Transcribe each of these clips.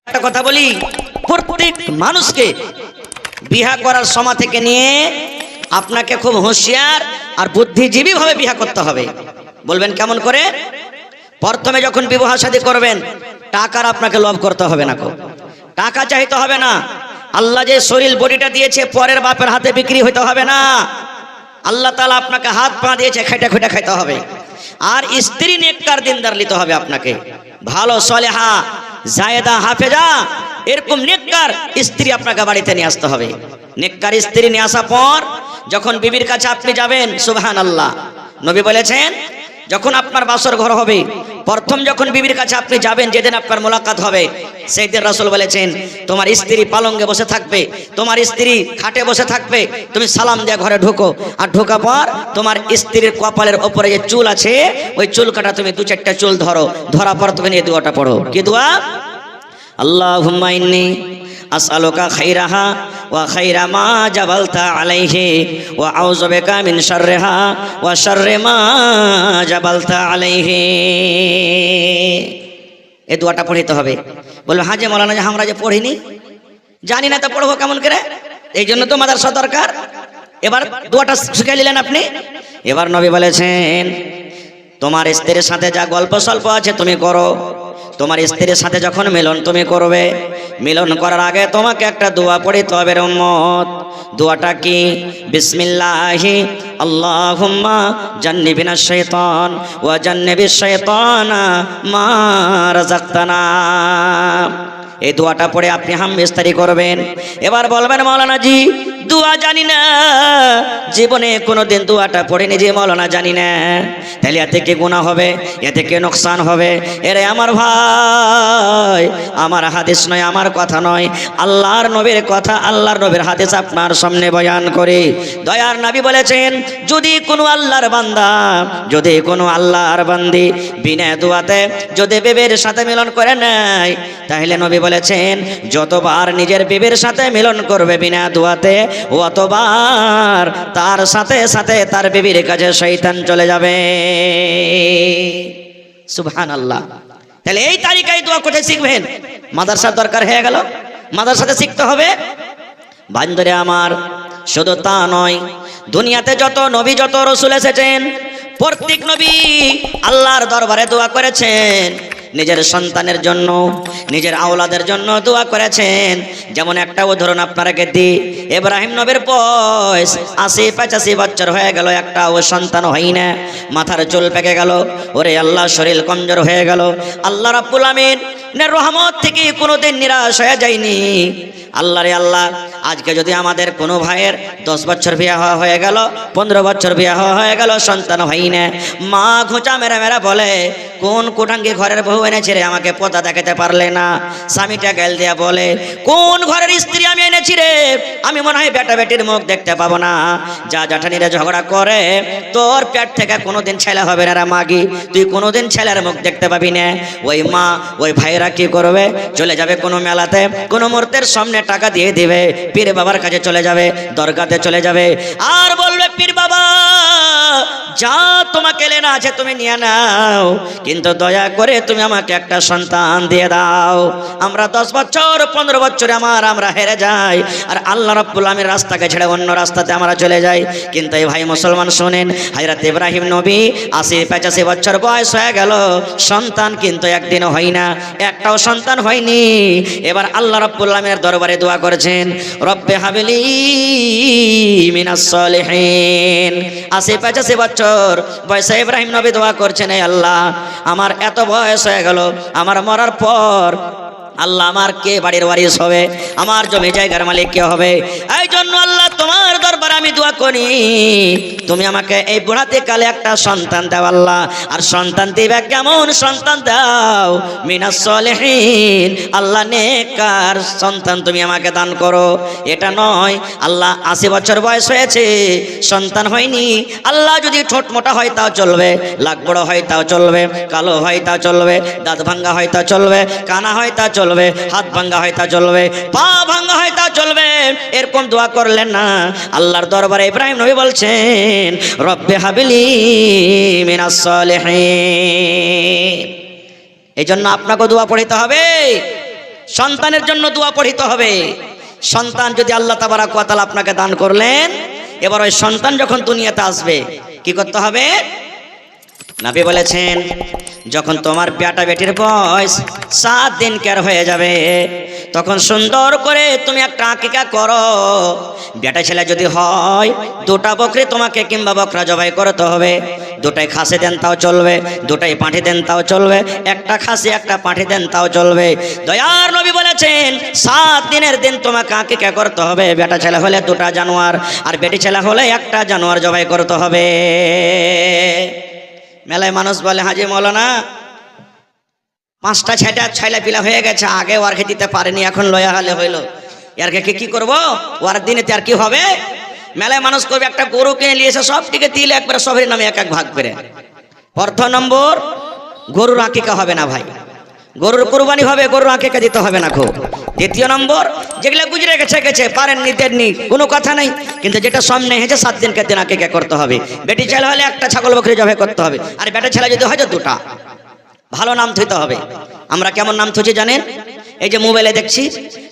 একটা কথা বলি, প্রত্যেক মানুষকে বিবাহ করার সময় থেকে নিয়ে আপনাকে খুব হুঁশিয়ার আর বুদ্ধিজীবী ভাবে বিবাহ করতে হবে। বলবেন কেমন করে? প্রথমে যখন বিবাহ শাদী করবেন টাকার আপনাকে লোভ করতে হবে না, টাকা চাইতে হবে না। আল্লাহ যে শরীর বডিটা দিয়েছে পরের বাপের হাতে বিক্রি হইতে হবে না। আল্লাহ তাআলা আপনাকে হাত পা দিয়েছে, খেটে খেটে খাইতে হবে। আর স্ত্রী নেককার দিনদার নিতে হবে আপনাকে, ভালো সলেহা জায়েদা হাফেজা এরকম নেককার স্ত্রী আপনাকে বাড়িতে নিয়ে আসতে হবে। নেককার স্ত্রী নিয়ে আসার পর যখন বিবির কাছে আপনি যাবেন, সুবহানাল্লাহ, নবী বলেছেন যখন আপনার বাসর ঘর হবে প্রথম যখন বিবির কাছে আপনি যাবেন, যেদিন আপনার মোলাকাত হবে সেই দিন রাসূল বলেছেন তোমার স্ত্রী পালঙ্গে বসে থাকবে, তোমার স্ত্রী খাটে বসে থাকবে, তুমি সালাম দিয়ে ঘরে ঢোকো। আর ঢোকা পর তোমার স্ত্রীর কপালের ওপরে যে চুল আছে ওই চুল কাটা তুমি দু চারটা চুল ধরো, ধরা পর তুমি এই দোয়াটা পড়ো। কি দোয়া? আল্লাহুম্মা ইন্নী আসআলুকা খাইরাহা ওয়া খাইরা মা জাবালতা আলাইহি ওয়া আউযু বিকা মিন শাররিহা ওয়া শাররি মা জাবালতা আলাইহি। এই দোয়াটা পড়তে হবে। বলবে হ্যাঁ যে মাওলানা যে আমরা যে পড়িনি, জানি না তো পড়বো কেমন করে? এই জন্য তো মাদ্রাসা দরকার। এবার দোয়াটা শিখে নিলেন আপনি। এবার নবী বলেছেন তোমার স্ত্রীর সাথে যা গল্প স্বল্প আছে তুমি করো। তোমার স্ত্রীর সাথে যখন মিলন তুমি করবে, মিলন করার আগে তোমাকে একটা দোয়া পড়িতে হবে রে উম্মত। দোয়াটা কি? বিসমিল্লাহি আল্লাহুম্মা জান্নিবিনাশ শাইতান ওয়া জান্নিবিশ শাইতানা মা রাযাকতানা। এই দোয়াটা পড়ে আপনি হামবিস্তারি করবেন। এবার বলবেন মাওলানা জি দোয়া জানি না, জীবনে কোনোদিন দোয়াটা পড়িনি যে মাওলানা জানি না। তাহলে এতে কি গুনাহ হবে? এতে কি নোকসান হবে? এরে আমার ভাই, আমার হাদিস নয়, আমার কথা নয়, আল্লাহর নবীর কথা, আল্লাহর নবীর হাদিস আপনার সামনে বয়ান করে দয়ার নবী বলেছেন যদি কোনো আল্লাহর বান্দা, যদি কোনো আল্লাহর বান্দি বিনা দোয়াতে যদি বিবির সাথে মিলন করে নেয়, তাহলে নবী বলেছেন যতবার নিজের বিবির সাথে মিলন করবে বিনা দোয়াতে, অতবার তার সাথে সাথে তার বিবির কাছে শয়তান চলে যাবে। সুবহানাল্লাহ। তাহলে এই তালিকায় দোয়া কোথায় শিখবেন? মাদ্রাসার দরকার হয়ে গেল, মাদ্রাসাতে শিখতে হবে। বান্দরে আমার, শুধু তা নয়, দুনিয়াতে যত নবী যত রাসূল এসেছেন প্রত্যেক নবী আল্লাহর দরবারে দোয়া করেছেন, নিজের সন্তানের জন্য, নিজের আওলাদের জন্য দোয়া করেছেন। যেমন একটা উদাহরণ আপনাকে দিই, ইব্রাহিম নবীর বয়স ৮০-৮৫ বছর হয়ে গেল, একটা ও সন্তান হয় না, মাথার চুল পেকে গেল, ওরে আল্লাহ শরীর কমজোর হয়ে গেল। আল্লাহ রাব্বুল আমিন রহমত থেকে কোনোদিন নিরাশ হয়ে যায়নি। আল্লাহ রে আল্লাহ, আজকে যদি আমাদের কোনো ভাইয়ের 10 বছর বিয়ে হয়ে গেল, 15 বছর বিয়ে হয়ে গেল, সন্তান হয় না, মা ঘোঁচা মেরা মেরা বলে কোন কোটাঙ্গি ঘরের বউ এনেছে রে, আমাকে পতা দেখাতে পারলে না। স্বামীটা গাল দিয়া বলে কোন ঘরের স্ত্রী আমি এনেছি রে, আমি মনে হয় বেটা বেটির মুখ দেখতে পাবো না। যা জ্যাঠানিরা ঝগড়া করে তোর পেট থেকে কোনোদিন ছেলে হবে না রে মাগি, তুই কোনোদিন ছেলের মুখ দেখতে পাবি না। ওই মা ওই ভাইরা কি করবে? চলে যাবে কোনো মেলাতে, কোনো মূর্তির সামনে টাকা দিয়ে দিবে, পীর বাবার কাছে চলে যাবে, দরগাতে চলে যাবে, আর বলবে পীর বাবা যা তোমাকে লেনা আছে তুমি নিয়ে নাও, কিন্তু দয়া করে তুমি আমাকে একটা সন্তান দিয়ে দাও। আমরা 10 বছর 15 বছরে আমরা হেরে যাই, আর আল্লাহ রাব্বুল আমিনের রাস্তাকে ছেড়ে অন্য রাস্তাতে আমরা চলে যাই। কিন্তু এই ভাই মুসলমান শোনেন, হযরত ইব্রাহিম নবী ৮০-৮৫ বছর বয়স হয়ে গেল, সন্তান কিন্তু একদিনও হয় না, একটাও সন্তান হয়নি। এবার আল্লাহ রাব্বুল আমিনের দরবারে দোয়া করেছেন রব্বে হাবলি মিনাস সালিহিন। ৮০-৮৫ বছর বয়সে ইব্রাহিম নবী দোয়া করছেন, এই আল্লাহ আমার এত বয়স হয়ে গেল, আমার মরার পর আল্লাহ আমার কে বাড়ির ওয়ারিস হবে, আমার জমি জায়গার মালিক কে হবে? এই জন্য আল্লাহ তোমার দরবারে আমি দোয়া করি তুমি আমাকে এই বুড়াতে কালে একটা সন্তান দাও আল্লাহ। আর সন্তান দিবে কেমন সন্তান দাও? মিনাস সালিহিন, আল্লাহ নেককার সন্তান তুমি আমাকে দান করো। এটা নয় আল্লাহ ৮০ বছর বয়স হয়েছে সন্তান হয়নি, আল্লাহ যদি ঠোঁট মোটা হয় তাও চলবে, লাক বড় হয় তাও চলবে, কালো হয় তাও চলবে, দাঁত ভাঙ্গা হয় তা চলবে, কানা হয় তা চলবে, হাত ভাঙ্গা হয় তা চলবে, পা ভাঙ্গা হয় তা চলবে, এরকম দোয়া করলেন না। আল্লাহর দরবারে ইব্রাহিম নবী বলছেন রব্বে হাবলি মিনাস সালিহিন। এই জন্য আপনাকে দোয়া পড়তে হবে। সন্তানের জন্য দোয়া পড়িতে হবে। সন্তান যদি আল্লাহ তাবারাক ওয়া তাআলা আপনাকে দান করলেন, এবার ওই সন্তান যখন দুনিয়াতে আসবে কি করতে হবে? নবী বলেছেন, যখন তোমার বেটা বেটির বয়স 7 দিন কের হয়ে যাবে, তখন সুন্দর করে তুমি একটা আকিকা করো। বেটা ছেলে যদি হয়, 2টা বকরি তোমাকে কিংবা বকরা জবাই করতে হবে। 2টাই খাসি দেন তাও চলবে, 2টাই পাঁঠি দেন তাও চলবে, একটা খাসি একটা পাঁঠি দেন তাও চলবে। দয়ার নবী বলেছেন 7 দিনের দিন তোমাকে আকিকা করতে হবে। বেটা ছেলে হলে 2টা জানোয়ার, আর বেটি ছেলে হলে একটা জানোয়ার জবাই করতে হবে। মেলায় মানুষ বলে, হাজি মৌলানা 5টা 6টা ছেলে পিলা হয়ে গেছে, আগে ওয়ারকে দিতে পারেনি, এখন লয়া হলে হইল, এরকে কি করব? ওয়ার দিনেতে আর কি হবে? মেলায় মানুষ করবে একটা গরু কিনে নিয়ে এসে সবটিকে দিলে একবারে সবের নামে এক এক ভাগ করে। প্রথম নম্বর, গরুর আকিকা হবে না ভাই, গরুর কুরবানি হবে, গরুর আকিকা দিতে হবে না খুব। দ্বিতীয় নম্বর, যেগুলো গুজরে গেছে পারেন নিতেননি, কোনো কথা নাই, কিন্তু যেটা সামনে হয়েছে 7 দিনকে দিন আকিকা করতে হবে। বেটি ছেলে হলে একটা ছাগল বকরি জবাই করতে হবে, আর বেটা ছেলে যদি হয় 2টা। ভালো নাম থইতে হবে। আমরা কেমন নাম থুছি জানেন? এই যে মোবাইলে দেখছি,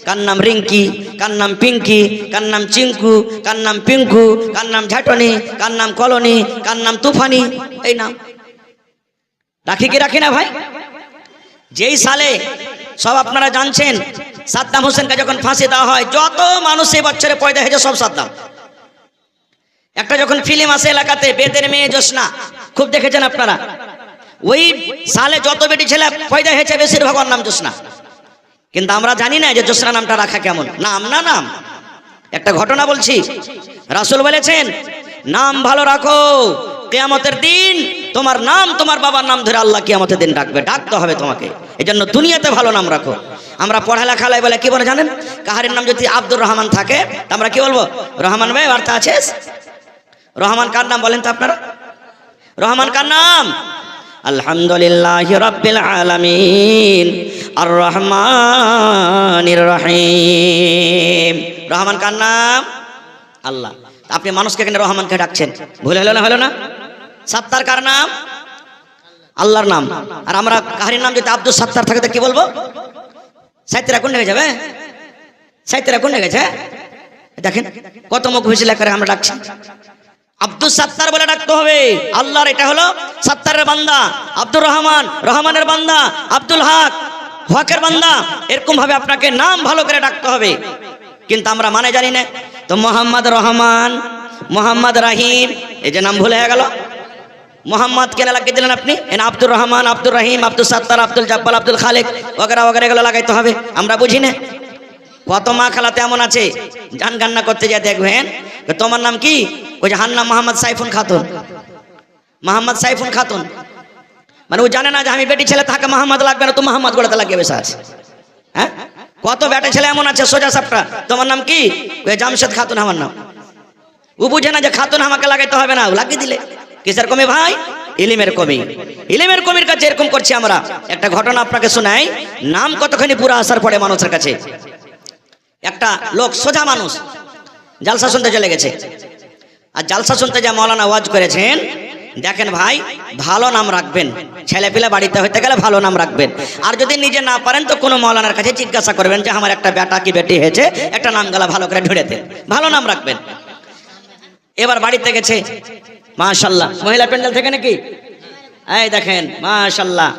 কার নাম রিঙ্কি, কার নাম পিঙ্কি, কার নাম চিঙ্কু, কার নাম পিঙ্কু, কার নাম ঝাটনি, কার নাম কলোনি, কার নাম তুফানি, এই নাম রাখি কি রাখি না ভাই? যেই সালে সব আপনারা জানছেন সাদ্দাম হোসেনকে যখন ফাঁসি দেওয়া হয়, যত মানুষ এই বছরে পয়দা হয়েছে সব সাদ্দাম। একটা যখন ফিল্ম আসে এলাকাতে, বেদের মেয়ে জোসনা, খুব দেখেছেন আপনারা, ওই সালে যত বেটি ছেলে পয়দা হয়েছে বেশিরভাগ নাম জোসনা। কিন্তু আমরা জানি না যে জোসনা নামটা রাখা কেমন। নাম না নাম, একটা ঘটনা বলছি। রাসূল বলেছেন, নাম ভালো রাখো, কিয়ামতের দিন তোমার নাম তোমার বাবার নাম ধরে আল্লাহ কিয়ামতের দিন ডাকবে, ডাকতে হবে তোমাকে। এজন্য দুনিয়াতে ভালো নাম রাখো। আমরা পড়ালেখায় বলে কি বলে জানেন? কাহারির নাম যদি আব্দুর রহমান থাকে, আমরা কি বলবো? রহমান ভাই বার্তা আছে? রহমান কার নাম বলেন তো আপনারা? রহমান কার নাম? আলহামদুলিল্লাহি রাব্বিল আলামিন আর রহমানির রহিম। রহমান কার নাম? আল্লাহ। আপনি মানুষকে কেন রহমানকে ডাকছেন? ভুল হলো না? হলো না? সাত্তার কার নাম? আল্লাহর নাম। আর আমরা কাহারির নাম যদি আব্দুল সাত্তার থাকে তো কি বলবো? সাহিত্যরা কোন হয়ে যাবে? সাহিত্যরা কোন গেছে? দেখেন কত মুখ হুইসিল করে আমরা ডাকছি। আব্দুল সাত্তার বলে ডাকতে হবে। আল্লাহর এটা হলো সাত্তারের বান্দা, আব্দুর রহমান রহমানের বান্দা, আব্দুল হক হকের বান্দা, এরকম ভাবে আপনাকে নাম ভালো করে ডাকতে হবে। কিন্তু আমরা মানে জানি না তো, মোহাম্মদ রহমান, মোহাম্মদ রাহিম, এই যে নাম ভুলে হয়ে গেল। মোহাম্মদ কেন লাগিয়ে দিলেন আপনি? এনা আব্দুর রহমান, আব্দুর রাহিম, আব্দুল সাত্তার, আব্দুল জব্বার, আব্দুল খালেক ওগেরা ওগেরা এগুলো লাগাইতে হবে। আমরা বুঝি না। কত মা খালাতে এমন আছে, গান গান্না করতে যায় দেখবেন, তোমার নাম কি? ওই যে হার নাম মোহাম্মদ সাইফুন খাতুন, মোহাম্মদ সাইফুন খাতুন, মানে ও জানে না যে আমি বেটি ছেলে থাকে মোহাম্মদ লাগবে না, তো মোহাম্মদ গোড়াতে লাগিয়ে বসে আছে। হ্যাঁ, কত বেটা ছেলে এমন আছে সোজা সাপটা, তোমার নাম কি? ওই জামশেদ খাতুন আমার নাম। ও বুঝে না যে খাতুন আমাকে লাগাইতে হবে না, ও লাগিয়ে দিলে। কিসের কমি ভাই? ইলিমের কমি। ইলিমের কমির কাছে এরকম করছি আমরা। একটা ঘটনা আপনাকে শোনাই, নাম কতখানি পুরো আসার পরে মানুষের কাছে। একটা লোক, সোজা মানুষ, জালসা শুনতে চলে গেছে। আর জালসা শুনতে যা মৌলানা ওয়াজ করেছেন, দেখেন ভাই, ভালো নাম রাখবেন। ছেলে পিলে বাড়িতে হইতে গেলে ভালো নাম রাখবেন। আর যদি নিজে না পারেন তো কোনো মৌলানার কাছে জিজ্ঞাসা করবেন যে আমার একটা বেটা কি বেটি হয়েছে, একটা নাম গালা ভালো করে ঢুঁড়ে দেন, ভালো নাম রাখবেন। এবার বাড়িতে গেছে, মাশাআল্লাহ, মহিলা প্যান্ডেল থেকে নাকি? এই দেখেন মাশাআল্লাহ,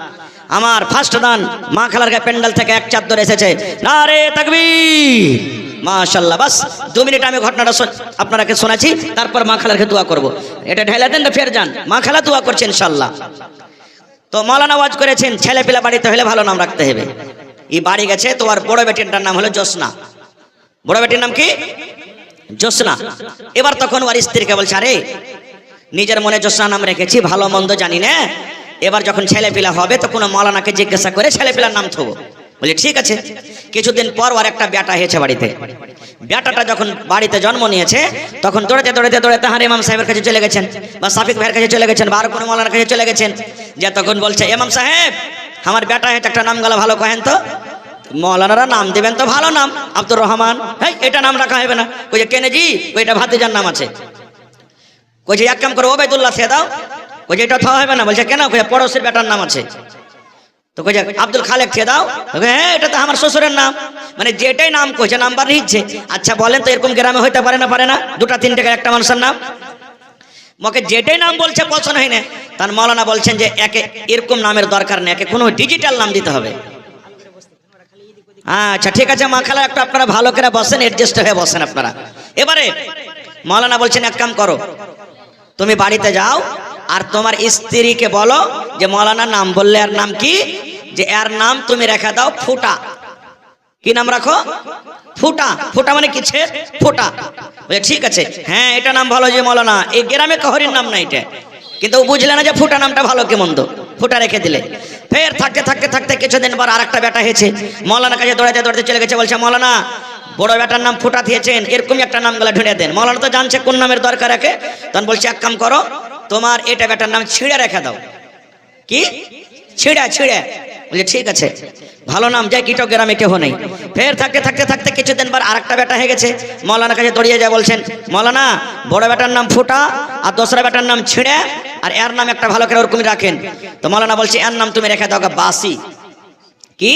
আমার ফার্স্ট দান মা খালার প্যান্ডেল থেকে এক চাদর এসেছে, নারে তাকবীর, মাশাআল্লাহ। বাস 2 মিনিট আমি ঘটনাটা আপনাকে শোনাচ্ছি, তারপর মা খালারকে দোয়া করব। এটা ঢেলে দেন, ফের যান, মা খালা দোয়া করছে ইনশাআল্লাহ। তো মাওলানা ওয়াজ করেছেন, ছেলে পিলা বাড়িতে হলে ভালো নাম রাখতে হবে। এই বাড়ি গেছে, তো আর বড় বেটিটার নাম হলো জোসনা। বড় বেটির নাম কি? জোসনা। এবার তখন ওর স্ত্রীকে বলছে, আরে নিজের মনে জোসনা নাম রেখেছি, ভালো মন্দ জানি না, এবার যখন ছেলে পিলা হবে তো কোনো মৌলানাকে জিজ্ঞাসা করে ছেলে পিলার নাম থবো। বলি ঠিক আছে। কিছুদিন পর ওর একটা বেটা হয়েছে বাড়িতে। বেটাটা যখন বাড়িতে জন্ম নিয়েছে, তখন দৌড়াতে দৌড়াতে দৌড়াতে হার ইমাম সাহেবের কাছে চলে গেছেন, বা সাফিক ভাইয়ের কাছে চলে গেছেন, বা আর কোনো মৌলানার কাছে চলে গেছেন। যে তখন বলছে, ইমাম সাহেব আমার বেটা হয়েছে, একটা নাম গালা ভালো কহেন তো। মৌলানারা নাম দেবেন তো ভালো নাম, আব্দুর রহমান, হ্যাঁ এটা নাম রাখা হবে না। কই যে কেনে জি, ওইটা ভাতিজার নাম আছে। কই যে এক কাম করে ওবায়দুল্লাহ সে দাও, ওই যে এটা থাওয়া হবে না। বলছে কেন? পড়োশের বেটার নাম আছে। তো কইছে আব্দুল খালেক কে দাও, হ্যাঁ এটা তো আমার শ্বশুরের নাম, মানে যেটাই নাম কইছে নাম্বার নিচ্ছে। আচ্ছা বলেন তো এরকম গ্রামে হইতে পারে না? পারে না? দুটা তিনটে একটা মানুষের নাম মকে যেটাই নাম বলছে পছন্দ হয় না। তার মৌলানা বলছেন যে একে এরকম নামের দরকার নেই, একে কোনো ডিজিটাল নাম দিতে হবে। আচ্ছা ঠিক আছে মা খালা, একটু আপনারা ভালো করে বসেন, অ্যাডজাস্ট হয়ে বসেন আপনারা। এবারে মৌলানা বলছেন এক কাম করো, তুমি বাড়িতে যাও আর তোমার স্ত্রীকে বলো যে মৌলানার নাম বললে এর নাম কি, যে এর নাম তুমি রেখে দাও ফুটা। কি নাম রাখো? ফুটা। ফুটা মানে কি? ফুটা। ঠিক আছে, হ্যাঁ এটা নাম ভালো যে মৌলানা, এই গ্রামে কাহরির নাম না এটা, কিন্তু ও বুঝলে না যে ফুটা নামটা ভালো কি মন্দ, ফুটা রেখে দিলে। ফের থাকতে থাকতে থাকতে কিছুদিন পর আর একটা বেটা হয়েছে, মৌলানার কাছে দৌড়াতে দৌড়াতে চলে গেছে, বলছে মৌলানা বড় বেটার নাম ফুটা দিয়েছেন, এরকমই একটা নাম গলা ঢুঁড়ে দেন। মৌলানা তো জানছে কোন নামের দরকার রাখে, তখন বলছে এক কাম করো, তোমার এটা বেটার নাম ছিঁড়ে রেখে দাও। কি? ছিঁড়ে। বলছে ঠিক আছে, ভালো নাম, যাই কিটো গ্রামে কেহ নেই। ফের থাকতে থাকতে থাকতে কিছুদিন পর আর একটা বেটা হয়ে গেছে, মৌলানার কাছে দৌড়িয়ে যায়, বলছেন মৌলানা বড় বেটার নাম ফুটা আর দোসরা বেটার নাম ছিঁড়ে, আর এর নাম একটা ভালো করে ওরকমই রাখেন। তো মৌলানা বলছে এর নাম তুমি রেখে দাও বাসি। কি?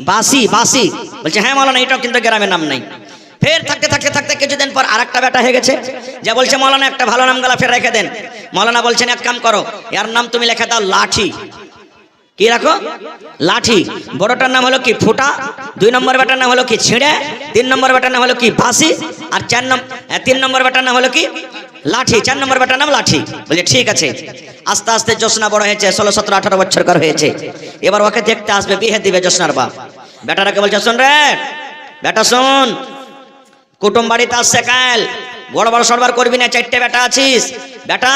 বাসি। বলছে হ্যাঁ মৌলানা এটাও কিন্তু গ্রামের নাম নাই। ফের থাকতে থাকতে থাকতে কিছুদিন পর আর একটা বেটা হয়ে গেছে, যা বলছে মৌলানা একটা ভালো নাম গলা ফের রেখে দেন। মৌলানা বলছেন এক কাম করো, এর নাম তুমি লেখা দাও লাঠি। কি রাখো? লাঠি। বড়টার নাম হলো কি ফুটা, 2 নম্বর বেটার নাম হলো কি ছিঁড়ে, 3 নম্বর বেটার নাম হলো কি বাসি, আর 3 নম্বর বেটার নাম হলো কি লাঠি। 4 নম্বর বেটার নাম লাঠি। বলছে ঠিক আছে। আস্তে আস্তে জোসনা বড় হয়েছে, 16, 17, 18 বছর কর হয়েছে। এবার ওকে দেখতে আসবে, বিয়ে দিবে জোসনার বাপ। বেটারাকে বলছে শোন রে বেটা, শোন কুটুম বাড়িতে আসছে কাল, বড় বড় সরবার করবি না, 4টে বেটা আছিস। বেটা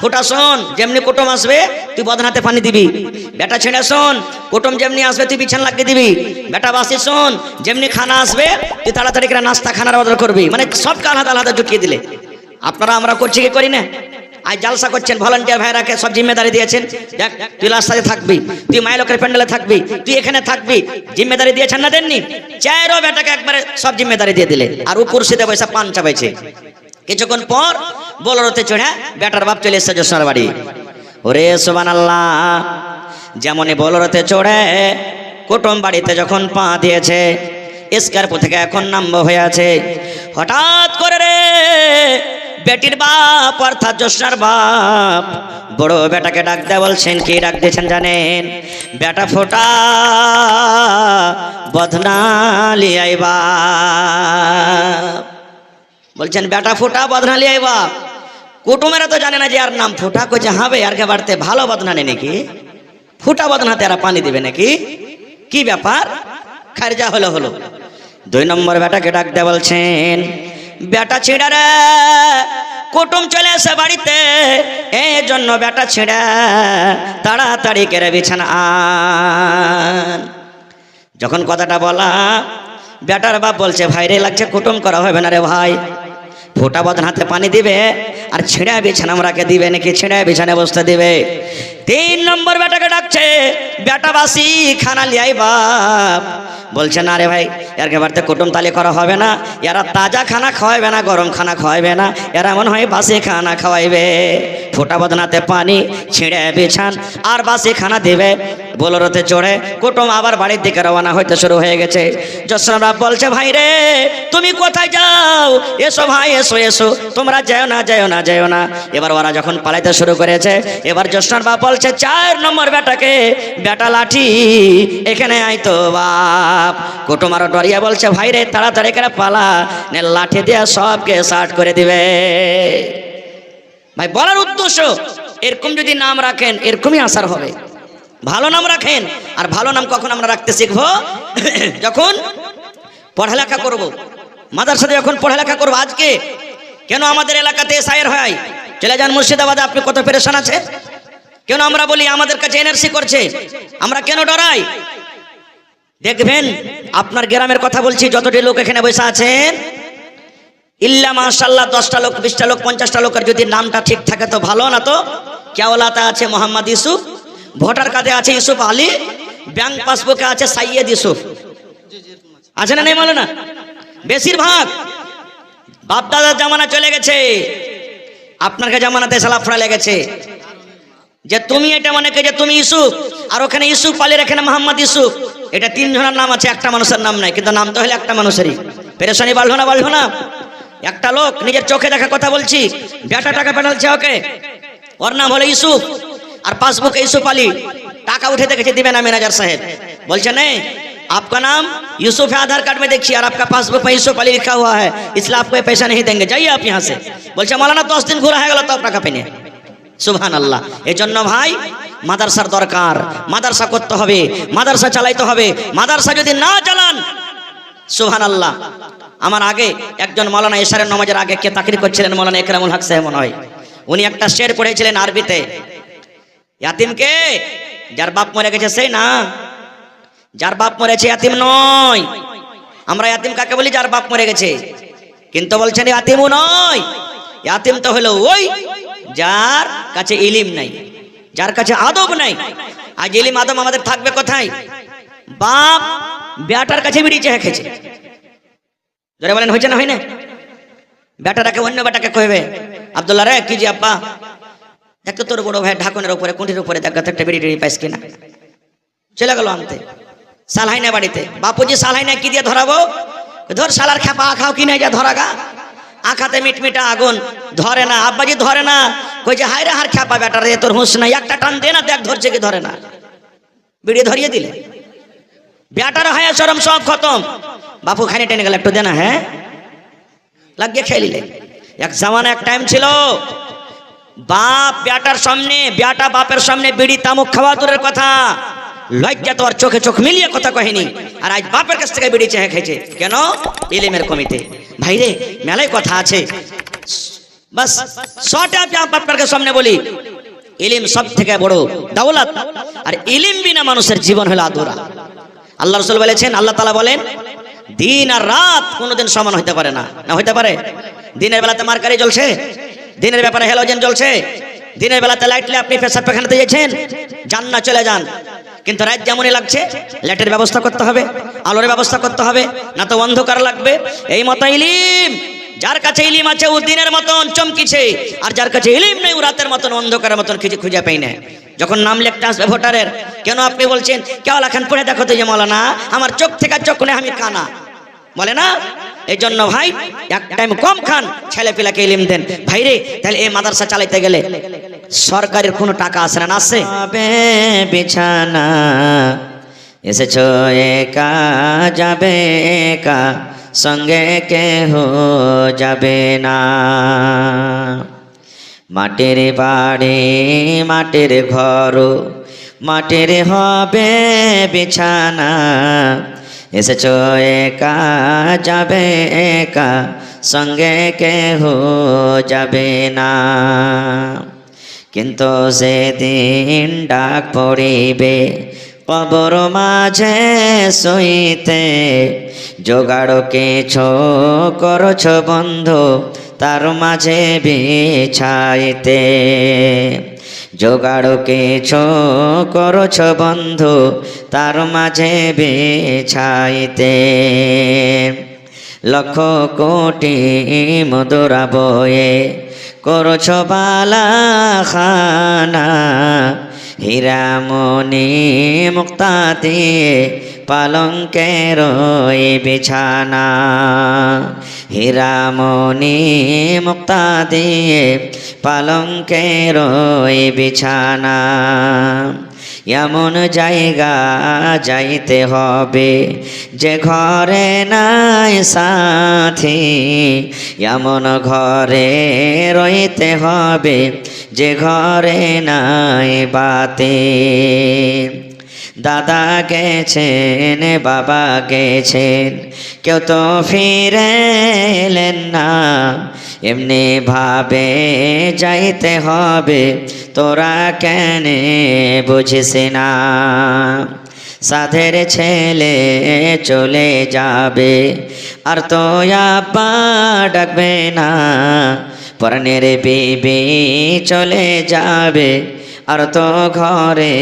ফুটা শোন, যেমনি কুটুম আসবে তুই বদনাতে পানি দিবি। বেটা ছেড়ে শোন, কুটুম যেমনি আসবে তুই বিছান লাগিয়ে দিবি। বেটা বাসি শোন, যেমনি খানা আসবে তুই তাড়াতাড়ি করে নাস্তা খানার বদল করবি। মানে সবকে আলাদা আলাদা জুটিয়ে দিলে। আপনারা আমরা করছি কি করি না? আজ জালসা করছেন, ভলান্টিয়ার ভাইরাকে সব জিম্মেদারি দিয়েছেন, দেখ তুই রাস্তায় থাকবি, তুই মাইলকের প্যান্ডেলে থাকবি, তুই এখানে থাকবি, জিম্মেদারি দিয়েছেন না দেননি? 4 বেটাকে একবারে সব জিম্মেদারি দিয়ে দিলে, আর উপর সিধে পয়সা পান চাপাইছে। কিছুক্ষণ পর বোলেরোতে চড়ে বেটার বাপ চলে এসছে জোসনার বাড়ি। ওরে সুবহানাল্লাহ, যেমনই বোলেরোতে চড়ে কুটুম বাড়িতে যখন পা দিয়েছে, স্কার্পো থেকে এখন নাম্ব হয়ে আছে, হঠাৎ করে রে বেটির বাপ অর্থাৎ জোসনার বাপ বড় বেটাকে ডাক দেয়। বলছেন কি ডাক দিয়েছেন জানেন? বেটা ফোটা বদনালি আইবা। বলছেন বেটা ফুটা বদনালি আইবা। কুটুমেরা তো জানে না যে আর নাম ফুটা, কইছে হবে আর কে বাড়তে ভালো বদনানি নাকি, ফুটা বদনাতে এরা পানি দিবে নাকি, কি ব্যাপার? খারজা হলো। 2 নম্বর বেটাকে ডাক দেয়, বলছেন বেটা ছিঁড়া রে, কুটুম চলে এসে বাড়িতে, এই জন্য বেটা ছিঁড়া তাড়াতাড়ি করে বিছানা আন। যখন কথাটা বলা, বেটার বাপ বলছে ভাই রে লাগছে, কুটুম করা হবে না রে ভাই, ফোটা বদন হাতে পানি দিবে আর ছিঁড়া বিছানা আমরাকে দিবে নাকি, ছিঁড়া বিছানা বসতে দিবে। 3 নম্বর বেটাকে ডাকছে, বেটা বাসি খানা লিয়াই বাপ। বলছে না রে ভাই, এর বাড়িতে কুটুম তালি করা হবে না, এরা তাজা খানা খাওয়াইবে না, গরম খানা খাওয়াইবে না, এরা মনে হয় বাসি খানা খাওয়াইবে। ফোটা বদনাতে পানি, ছিঁড়ে বিছান আর বাসি খানা দিবে। বোলেরোতে চড়ে কুটুম আবার বাড়ির দিকে রওনা হইতে শুরু হয়ে গেছে। জোসনার বাপ বলছে ভাই রে তুমি কোথায় যাও? এসো ভাই এসো, তোমরা যেও না। এবার ওরা যখন পালাইতে শুরু করেছে, এবার জোসনার বাপ বলছে 4 নম্বর বেটাকে, বেটা লাঠি এখানে আইতো বাপ। কুটুম আরো ডরিয়া বলছে ভাই রে তাড়াতাড়ি করে পালা, নে লাঠি দিয়ে সবকে শার্ট করে দিবে। ভাই বলার উদ্দেশ্য, এরকম যদি নাম রাখেন এরকমই আসার হবে। ভালো নাম রাখেন। আর ভালো নাম কখন আমরা রাখতে শিখবো? যখন পড়ালেখা করব, মাদ্রাসাতে যখন পড়ালেখা করবো। আজকে কেন আমাদের এলাকাতে সায়ের হয়, চলে যান মুর্শিদাবাদে, আপনি কত পেরেশান আছে। কেন আমরা বলি আমাদের কাছে এনআরসি করছে, আমরা কেন ডরাই? দেখবেন আপনার গ্রামের কথা বলছি, যতটি লোক এখানে বসে আছেন, ইল্লা মাশাআল্লাহ 10টা লোক, 20টা লোক, 50টা লোকের যদি নামটা ঠিক থাকে তো ভালো, না তো কেওলাতে আছে মোহাম্মদ ইউসুফ, ভোটার কার্ডে আছে ইউসুফ আলী, ব্যাংক পাসবুকে আছে সাইয়েদ ইউসুফ। আছে না নেই বলে না? বেশিরভাগ বাপদাদার জামানা চলে গেছে, আপনার জামানাতে সালাফরা লেগেছে। যে তুমি এটা মনে করে যে তুমি ইউসুফ, আর ওখানে ইউসুফ আলীর এখানে মোহাম্মদ ইউসুফ, এটা তিনজনের নাম আছে, একটা মানুষের নাম নাই, কিন্তু নাম তো হলে একটা মানুষেরই। পেরেশানি বাড়লো না বাড়লো না? একটা লোক নিজের চোখে দেখা কথা বলছি, বেটা টাকা পাঠালছে ওকে, ওর নাম হলো ইউসুফ, আর পাসবুকে ইউসুফ আলী, টাকা উঠে দেখেছে দিবে না ম্যানেজার সাহেব, বলছে नहीं आपका नाम यूसुफ है आधार कार्ड में देखिए, और आपका पासबुक में यूसुफ अली लिखा हुआ है, इसलिए आपको ये पैसा नहीं देंगे, जाइए आप यहाँ से। बोलছে मौलाना 10 दिन ঘোরা হয়ে গেল তো টাকা পেনে। সুবহানাল্লাহ। এজন্য ভাই মাদ্রাসার দরকার, মাদ্রাসা করতে হবে, মাদ্রাসা চালাইতে হবে। মাদ্রাসা যদি না চালান, সুবহানাল্লাহ। আমার আগে একজন মৌলানা এশারের নামাজের আগে কে তাকরির করছিলেন, মৌলানা একরামুল হক সাহেব মনে হয়, উনি একটা শের পড়েছিলেন আরবিতে, ইয়াতিমকে যার বাপ মরে গেছে সেই না, যার বাপ মরেছে ইয়াতিম নয়। আমরা ইয়াতিম কাকে বলি? যার বাপ মরে গেছে। কিন্তু বলছেন ইয়াতিমও নয়, ইয়াতিম তো হলো ওই যার কাছে ইলিম নাই, যার কাছে আদব নাই। আজ ইলিম আদব আমাদের থাকবে কোথায়? বাপ বেটার কাছে বিড়ি চেয়ে খেয়েছে, জোরে বলেন হয়েছে না হয় না? বেটাটাকে অন্য বেটাকে কইবে, আব্দুল্লাহ রে কি জি আব্বা, দেখতো তোর বড় ভাই ঢাকনের উপরে কুঁটির উপরে দেখা একটা বিড়ি টিড়ি পাইস কিনা, চলে গেল আনতে। সালহাই না বাড়িতে, বাপুজি সালহাই না কি দিয়ে ধরাবো? ধর শালার খেপা আখাও কি নাই যা ধরাগা, আখাতে মিটমিটা আগুন ধরে না। আব্বাজি ধরে না, কই যে হায় রে হার খেপা বেটার রে, তোর হুঁশ নাই, একটা টান দে না, দেখ ধরছে কি ধরে না। বিড়ি ধরিয়ে দিলে বেটার হায়া শরম সব খতম। বাপু খানি টেনে গেল, একটু দে না, হ্যাঁ লাগিয়ে খেয়ে নিলে। এক জামানা এক টাইম ছিল, বাপ বেটার সামনে, বেটা বাপের সামনে বিড়ি তামুক খাওয়া দূরের কথা, লজ্জা তো আর চোখে চোখ মিলিয়ে কথা কহেনি। আর আজ বাপের কাছ থেকে বিড়ি চেয়ে খেয়েছে কেন? ইলিমের কমিতে। ভাইরে মেলায় কথা আছে, বাস শর্টে বাপের সামনে বলি, ইলিম সব থেকে বড় দৌলত, আর ইলিম বিনা মানুষের জীবন হলো আধুরা। আল্লাহ রাসূল বলেছেন, আল্লাহ তাআলা বলেন, দিন আর রাত কোনোদিন সমান হতে পারে না। না হতে পারে? দিনের বেলাতে মার্কারি জ্বলছে, দিনের ব্যাপারে হ্যালোজেন জ্বলছে, দিনের বেলাতে লাইটলে আপনি পেশাব পায়খানাতে যাচ্ছেন, জান্নাত চলে যান। কিন্তু রাত যেমনই লাগছে, লাইটের ব্যবস্থা করতে হবে, আলোর ব্যবস্থা করতে হবে, না তো অন্ধকার লাগবে। এই মতো ইলিম, যার কাছে ইলিম আছে ও দিনের মতন চমকিছে, আর যার কাছে ইলিম নেই ও রাতের মতন অন্ধকারের মতন কিছু খুঁজে পাই না। যখন নাম লিখতে আসবে ভোটারের, কেন আপনি বলছেন কেওয়ালা খান পড়ে দেখো তো যে মৌলানা আমার চোখ থেকে চোখ নেই, আমি কানা, বলে না? এই জন্য ভাই এক টাইম কম খান, ছেলে পিলাকে ইলিম দেন। ভাইরে তাহলে এই মাদ্রাসা চালাইতে গেলে সরকারের কোনো টাকা আসে না? আসে? বিছানা এসেছো একা, যাবে একা, সঙ্গে কেহ যাবে না। মাটির বাড়ি মাটির ঘর, মাটির হবে বিছানা, এসেছো একা, যাবে একা, সঙ্গে কেহ যাবে না। কিন্তু সেদিন ডাক পড়িবে কবর মাঝে সইতে, জোগাড় কিছু করছ বন্ধু তার মাঝে বিছাইতে, জোগাড় কিছু করছ বন্ধু তার মাঝে বিছাইতে। লক্ষ কোটি মধুরা বয়ে করছ বালা খানা, হীরামণি মুক্তা দিয়ে পালঙ্কের বিছানা, হীরামণি মুক্তা দিয়ে পালঙ্কের বিছানা। এমন জায়গা যাইতে হবে যে ঘরে নাই সাথী, এমন ঘরে রইতে হবে যে ঘরে নাই বাতি। দাদা গেছেন, বাবা গেছেন, কেউ তো ফিরে এলেন না, এমনি ভাবে যাইতে হবে, তোরা কেন বুঝিস না? সাধের ছেলে চলে যাবে আর তো আব্বা ডাকবে না, পরাণের বিবি চলে যাবে আর তো ঘরে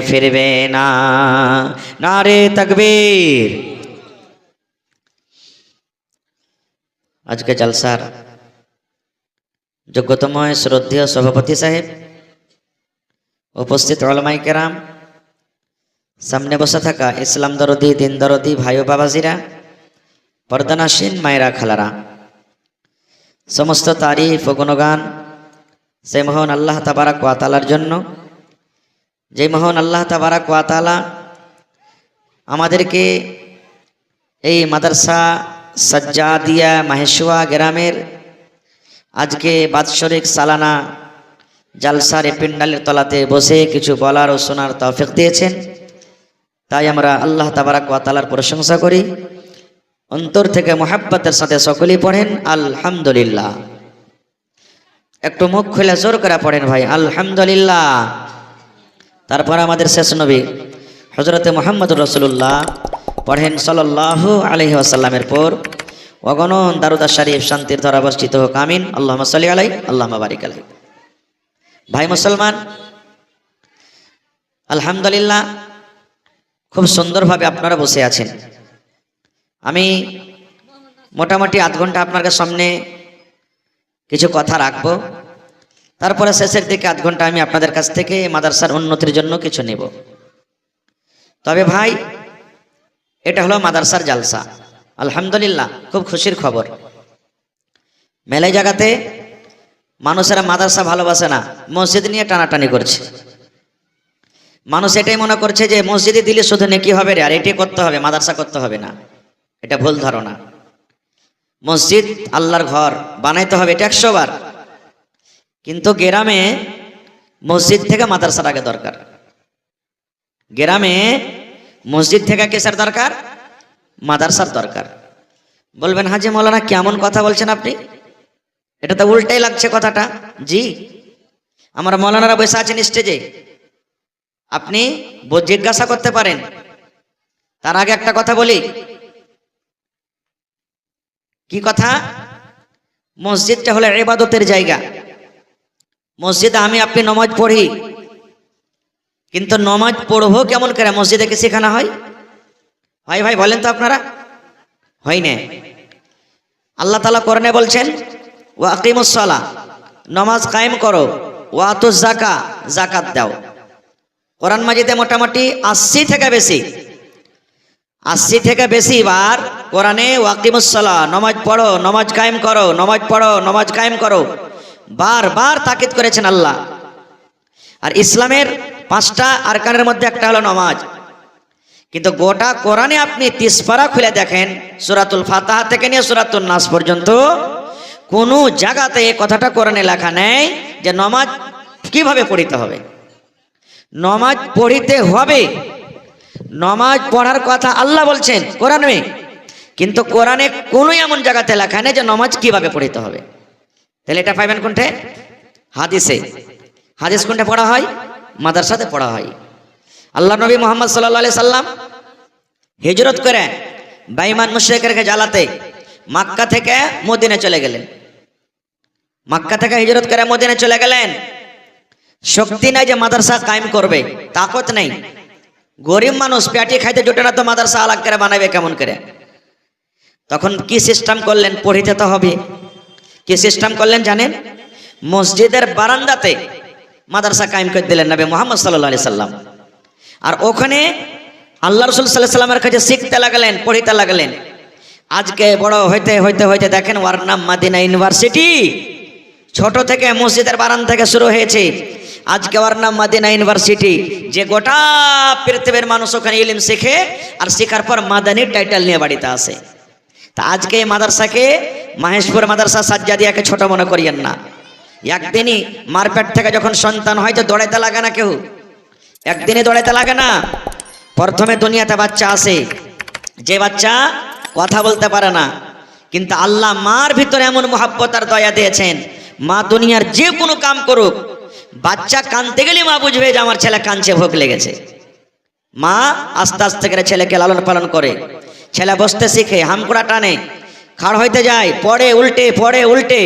ফিরবে না। নারে তাকবীর। আজকে জলসার যোগ্যতম শ্রদ্ধেয় সভাপতি সাহেব উপস্থিত উলামায়ে কেরাম, সামনে বসে থাকা ইসলাম দরদি, দিন দরদি ভাই ও বাবাজিরা, পর্দানাসীন মায়েরা খালারা, সমস্ত তারিফ ও গুণগান সেই মহান আল্লাহ তাবারাক ওয়া তাআলার জন্য, যে মহান আল্লাহ তাবারাক ওয়া তাআলা আমাদেরকে এই মাদ্রাসা সাজ্জাদিয়া মাহেশুয়া গ্রামের আজকে বাৎসরিক সালানা জালসার পিন্ডালের তলাতে বসে কিছু বলার ও শোনার তৌফিক দিয়েছেন। তাই আমরা আল্লাহ তাবারাক ওয়া তাআলার প্রশংসা করি, অন্তর থেকে মুহাব্বতের সাথে সকলেই পড়েন আলহামদুলিল্লাহ। একটু মুখ খুলে জোর করে পড়েন ভাই আলহামদুলিল্লাহ। তারপর আমাদের শেষ নবী হযরতে মুহাম্মদুর রাসূলুল্লাহ পড়েন সাল্লাল্লাহু আলাইহি ওয়াসাল্লামের পর অগণন দারুদা শরীফ শান্তির ধারা বর্ষিত হোক, আমিন। আল্লাহুম্মা সাল্লি আলাইহি আল্লাহুম্মা বারিক আলাইহি। ভাই মুসলমান, আলহামদুলিল্লাহ, খুব সুন্দরভাবে আপনারা বসে আছেন। আমি মোটামুটি আধ ঘন্টা আপনার সামনে কিছু কথা রাখবো, তারপরে শেষের দিকে আধ ঘন্টা আমি আপনাদের কাছ থেকে মাদ্রাসার উন্নতির জন্য কিছু নেব। তবে ভাই, এটা হলো মাদ্রাসার জালসা, আলহামদুলিল্লাহ, খুব খুশির খবর। মেলে জায়গাতে মানুষেরা মাদ্রাসা ভালোবাসে না, মসজিদ নিয়ে টানাটানি করছে। মানুষ এটাই মনে করছে যে মসজিদে দিলে শুধু নেকি হবে রে, আর এটাই করতে হবে, মাদ্রাসা করতে হবে না। এটা ভুল ধারণা। মসজিদ আল্লাহর ঘর, বানাইতে হবে এটা 100 বার, কিন্তু গ্রামে মসজিদ থেকে মাদ্রাসার আগে দরকার। গ্রামে মসজিদ থেকে কিসের দরকার? মাদ্রাসার দরকার। বলবেন হাজি মৌলানা কেমন কথা বলছেন আপনি, এটা তো উল্টাই লাগছে কথাটা। জি, আমার মৌলানারা বসে আছেন স্টেজে, আপনি জিজ্ঞাসা করতে পারেন। তার আগে একটা কথা বলি। কি কথা? মসজিদটা হলো ইবাদতের জায়গা। মসজিদে আমি আপনি নামাজ পড়ি, কিন্তু নামাজ পড়বো কেমন করে মসজিদে কি শেখানো হয়? হয় ভাই বলেন তো আপনারা? হয় না। আল্লাহ তাআলা কোরআনে বলছেন ওয়া আকিমুস সালাহ, নামাজ কায়েম করো, ওয়া আতুজ যাকাত, যাকাত দাও। কোরআন মাজিদে মোটামুটি 80 থেকে বেশি বার কোরআনে ওয়া আকিমুস সালাহ, নামাজ পড়ো, নামাজ কায়েম করো, নামাজ পড়ো, নামাজ কায়েম করো, বারবার তাকিদ করেছেন আল্লাহ। আর ইসলামের 5টা আরকানের মধ্যে একটা হলো নামাজ। কিন্তু গোটা কোরআনে আপনি 30 পারা খুলে দেখেন, সূরাতুল ফাতিহা থেকে নিয়ে সূরাতুন নাস পর্যন্ত কোনো জায়গাতে এই কথাটা কোরআনে লেখা নেই যে নামাজ কিভাবে পড়িতে হবে। নামাজ পড়িতে হবে, নামাজ পড়ার কথা আল্লাহ বলছেন কোরআনে, কিন্তু কোরআনে কোনো এমন জায়গাতে লেখা নেই যে নামাজ কিভাবে পড়িতে হবে। তাহলে এটা পাইবেন কোনটা? হাদিসে। হাদিস কোনটা পড়া হয়? মাদ্রাসাতে পড়া হয়। আল্লাহ নবী মুহাম্মদ সাল্লাল্লাহু আলাইহি সাল্লাম হিজরত করে বেঈমান মুশরিকদেরকে জ্বালাতে মক্কা থেকে মদিনা চলে গেলেন। মক্কা থেকে হিজরত করে মদিনা চলে গেলেন। শক্তি নাই যে মাদ্রাসা কায়েম করবে, তাকত নেই। গরিব মানুষ, পেটি খাইতে জোটে না, তো মাদ্রাসা আলাদা করে বানাবে কেমন করে? তখন কি সিস্টেম করলেন? পড়িতে তো হবে। কি সিস্টেম করলেন জানেন? মসজিদের বারান্দাতে মাদ্রাসা কায়েম করে দিলেন নবী মুহাম্মদ সাল্লাল্লাহু আলাইহি সাল্লাম। আর ওখানে আল্লাহ রাসূল সাল্লাল্লাহু আলাইহি সাল্লামের কাছে শিখতে লাগলেন, পড়িতে লাগলেন। আজকে বড় হইতে হইতে হইতে দেখেন ওয়ার নাম মদিনা ইউনিভার্সিটি। ছোট থেকে মসজিদের বারান্দা থেকে শুরু হয়েছে, আজকে ওর নাম মদিনা ইউনিভার্সিটি, যে গোটা পৃথিবীর মানুষ ওখানে ইলম শেখে আর শেখার পর মাদানী টাইটেল নিয়ে বাড়িতে আসে। তা আজকে এই মাদ্রাসাকে, মাহেশপুর মাদ্রাসা সাজ্জাদিয়াকে ছোট মনে করিয়েন না। একদিনই মারপেট থেকে যখন সন্তান হয় তো দৌড়াইতে লাগে না, কেউ একদিনে দৌড়াইতে লাগে না। প্রথমে দুনিয়াতে বাচ্চা আসে, যে বাচ্চা কথা বলতে পারে না, কিন্তু আল্লাহ মার ভিতরে এমন মুহাব্বত আর দয়া দিয়েছেন, মা দুনিয়ার যে কোনো কাম করুক, বাচ্চা কানতে গেলে মা বুঝবে যে আমার ছেলে কানছে, ভোগ লেগেছে। মা আস্তে আস্তে করে ছেলেকে লালন পালন করে। ছেলে বসতে শিখে, হামকুড়া টানে, খাড় হইতে যায়, পড়ে উল্টে,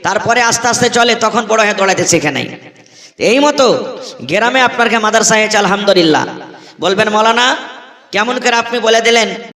তারপরে আস্তে আস্তে চলে, তখন বড় হয়ে দৌড়াইতে শিখে নাই। এই মতো গ্রামে আপনার মাদ্রাসা হয়েছে, আলহামদুলিল্লাহ। বলবেন মৌলানা কেমন করে আপনি বলে দিলেন?